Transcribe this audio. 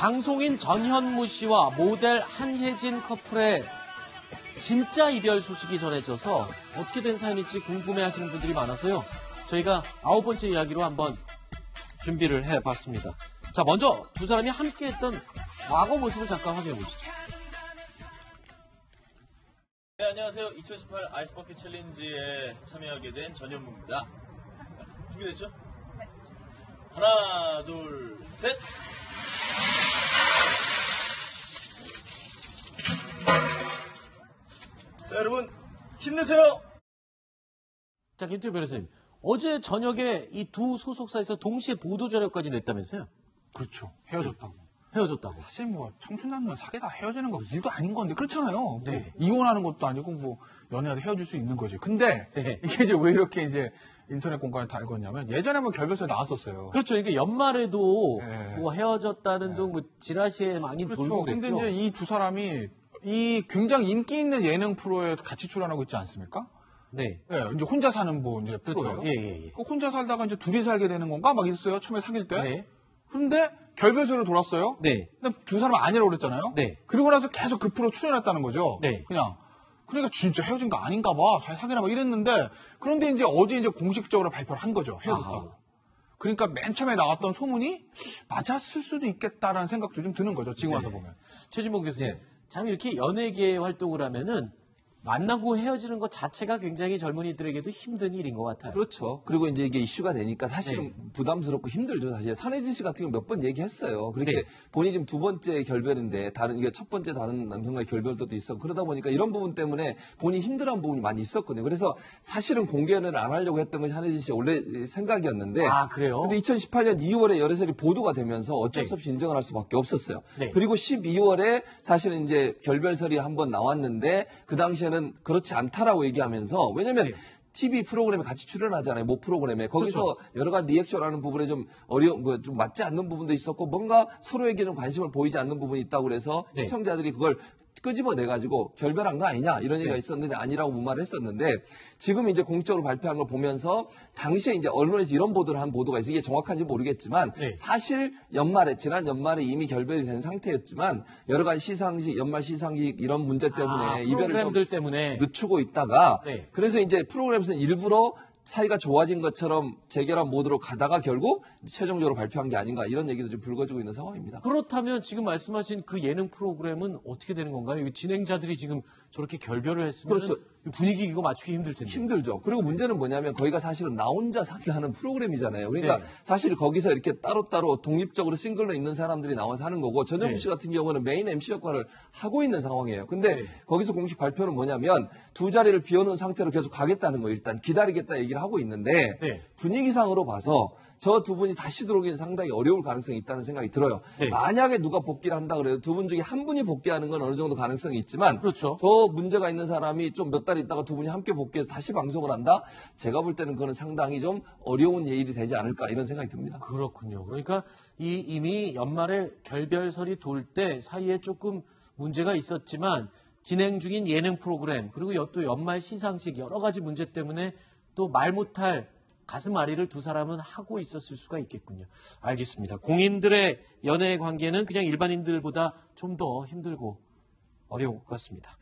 방송인 전현무 씨와 모델 한혜진 커플의 진짜 이별 소식이 전해져서 어떻게 된 사연일지 궁금해하시는 분들이 많아서요. 저희가 9번째 이야기로 한번 준비를 해봤습니다. 자, 먼저 두 사람이 함께했던 과거 모습을 잠깐 확인해 보시죠. 네, 안녕하세요. 2018 아이스버킷 챌린지에 참여하게 된 전현무입니다. 준비됐죠? 네. 하나, 둘, 셋! 자, 여러분, 힘내세요! 자, 김태우 변호사님. 어제 저녁에 이 두 소속사에서 동시에 보도 자료까지 냈다면서요? 그렇죠. 헤어졌다고. 헤어졌다고. 사실 뭐 청춘남녀 사귀다 헤어지는 거 일도 아닌 건데 그렇잖아요. 네. 뭐 이혼하는 것도 아니고 뭐 연애하다 헤어질 수 있는 거지. 근데 네. 이게 이제 왜 이렇게 이제 인터넷 공간에 다 읽었냐면 예전에 뭐 결별서에 나왔었어요. 그렇죠. 이게 연말에도 네. 뭐 헤어졌다는 등 뭐 지라시에 많이 그렇죠. 돌고 그랬죠. 근데 이제 이 두 사람이 이 굉장히 인기 있는 예능 프로에 같이 출연하고 있지 않습니까? 네. 예, 이제 혼자 사는 뭐 이제 프로예요. 그렇죠. 예. 그 혼자 살다가 이제 둘이 살게 되는 건가 막 있어요. 처음에 사귈 때. 네. 그런데 결별서를 돌았어요. 네. 근데 두 사람은 아니라고 그랬잖아요. 네. 그리고 나서 계속 그 프로 출연했다는 거죠. 네. 그냥. 그러니까 진짜 헤어진 거 아닌가 봐. 잘 사귀나 봐 이랬는데 그런데 이제 어제 이제 공식적으로 발표를 한 거죠. 헤어졌다고. 아하. 그러니까 맨 처음에 나왔던 소문이 맞았을 수도 있겠다라는 생각도 좀 드는 거죠. 지금 와서 보면. 최진봉 교수님. 네. 참 이렇게 연예계 활동을 하면은 만나고 헤어지는 것 자체가 굉장히 젊은이들에게도 힘든 일인 것 같아요. 그렇죠. 그리고 이제 이게 이슈가 되니까 사실은 부담스럽고 힘들죠. 사실 선혜진 씨 같은 경우 몇 번 얘기했어요. 그렇게 네. 본인이 지금 두 번째 결별인데 이게 첫 번째 다른 남성과의 결별도 있었고 그러다 보니까 이런 부분 때문에 본인이 힘들어한 부분이 많이 있었거든요. 그래서 사실은 공개 연애를 안 하려고 했던 것이 한혜진 씨의 원래 생각이었는데. 아, 그래요? 근데 2018년 2월에 열애설이 보도가 되면서 어쩔 네. 수 없이 인정을 할 수밖에 없었어요. 네. 그리고 12월에 사실은 이제 결별설이 한번 나왔는데 그 당시에는 그렇지 않다라고 얘기하면서 왜냐면 TV 프로그램에 같이 출연하잖아요. 모 프로그램에. 거기서 그렇죠. 여러 가지 리액션하는 부분에 좀 좀 맞지 않는 부분도 있었고 뭔가 서로에게 좀 관심을 보이지 않는 부분이 있다고 그래서 네. 시청자들이 그걸 끄집어내가지고 결별한 거 아니냐 이런 얘기가 있었는데 아니라고 무마를 했었는데 지금 이제 공식적으로 발표한 걸 보면서 당시에 이제 언론에서 이런 보도를 한 보도가 있어요. 이게 정확한지 모르겠지만 네. 사실 지난 연말에 이미 결별이 된 상태였지만 여러 가지 시상식, 연말 시상식 이런 문제 때문에 이별을 프로그램들 좀 때문에 늦추고 있다가 네. 그래서 이제 프로그램에서는 일부러 사이가 좋아진 것처럼 재결합 모드로 가다가 결국 최종적으로 발표한 게 아닌가 이런 얘기도 좀 불거지고 있는 상황입니다. 그렇다면 지금 말씀하신 그 예능 프로그램은 어떻게 되는 건가요? 진행자들이 지금 저렇게 결별을 했으면 그렇죠. 분위기 이거 맞추기 힘들 텐데. 힘들죠. 그리고 문제는 뭐냐면 거기가 사실은 나 혼자 사는 프로그램이잖아요. 그러니까 네. 사실 거기서 이렇게 따로따로 독립적으로 싱글로 있는 사람들이 나와서 하는 거고 전현무 네. 씨 같은 경우는 메인 MC 역할을 하고 있는 상황이에요. 근데 네. 거기서 공식 발표는 뭐냐면 두 자리를 비워놓은 상태로 계속 가겠다는 거예요. 일단 기다리겠다 얘기를 하고 있는데 네. 분위기상으로 봐서 저 두 분이 다시 들어오기는 상당히 어려울 가능성이 있다는 생각이 들어요. 네. 만약에 누가 복귀를 한다 그래도 두 분 중에 한 분이 복귀하는 건 어느 정도 가능성이 있지만 그렇죠. 저 문제가 있는 사람이 좀 몇 달 있다가 두 분이 함께 복귀해서 다시 방송을 한다? 제가 볼 때는 그거는 상당히 좀 어려운 일이 되지 않을까 이런 생각이 듭니다. 그렇군요. 그러니까 이미 연말에 결별설이 돌 때 사이에 조금 문제가 있었지만 진행 중인 예능 프로그램 그리고 또 연말 시상식 여러 가지 문제 때문에 또 말 못할 가슴앓이를 두 사람은 하고 있었을 수가 있겠군요. 알겠습니다. 공인들의 연애 관계는 그냥 일반인들보다 좀 더 힘들고 어려울 것 같습니다.